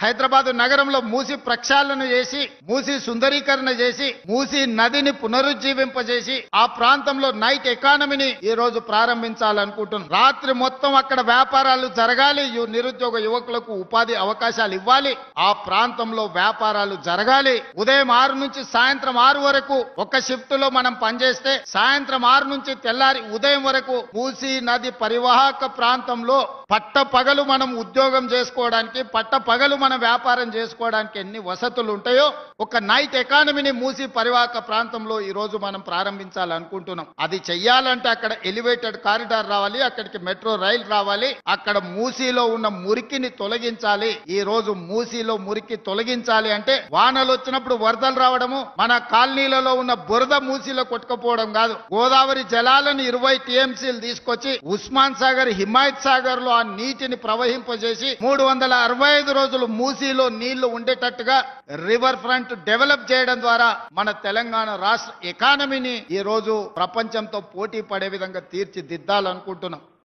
హైదరాబాద్ నగరంలో మూసి ప్రక్షాళన చేసి మూసి సుందరీకరణ చేసి మూసి నదిని పునరుజ్జీవింపజేసి ఆ ప్రాంతంలో నైట్ ఎకానమీని ఈ రోజు ప్రారంభించాలనుకుంటున్నాం. రాత్రి మొత్తం అక్కడ వ్యాపారాలు జరగాలి, నిరుద్యోగ యువకులకు ఉపాధి అవకాశాలు ఇవ్వాలి, ఆ ప్రాంతంలో వ్యాపారాలు జరగాలి. ఉదయం 6 నుంచి సాయంత్రం 6 వరకు ఒక షిఫ్ట్ లో మనం పనిచేస్తే సాయంత్రం 6 నుంచి తెల్లారి ఉదయం వరకు మూసీ నది పరివాహక ప్రాంతంలో పట్టపగలు మనం ఉద్యోగం చేసుకోవడానికి, పట్టపగలు మనం వ్యాపారం చేసుకోవడానికి ఎన్ని వసతులు ఉంటాయో ఒక నైట్ ఎకానమీని మూసీ పరివాహక ప్రాంతంలో ఈ రోజు మనం ప్రారంభించాలనుకుంటున్నాం. అది చెయ్యాలంటే అక్కడ ఎలివేటెడ్ కారిడార్ రావాలి, అక్కడికి మెట్రో రైలు రావాలి, అక్కడ మూసీలో ఉన్న మురికిని తొలగించాలి. ఈ రోజు మూసీలో మురికి తొలగించాలి అంటే వానలు వచ్చినప్పుడు వరదలు రావడము, మన కాలనీలలో ఉన్న బురద మూసీలో కొట్టుకుపోవడం కాదు. గోదావరి జలాలను 20 టీఎంసీలు తీసుకొచ్చి ఉస్మాన్ సాగర్, హిమాయత్ సాగర్ లో ఆ నీటిని ప్రవహింపజేసి 365 రోజులు మూసీలో నీళ్లు ఉండేటట్టుగా రివర్ ఫ్రంట్ డెవలప్ చేయడం ద్వారా మన తెలంగాణ రాష్ట్ర ఎకానమీని ఈ రోజు ప్రపంచంతో పోటీ పడే విధంగా తీర్చిదిద్దాలనుకుంటున్నాం.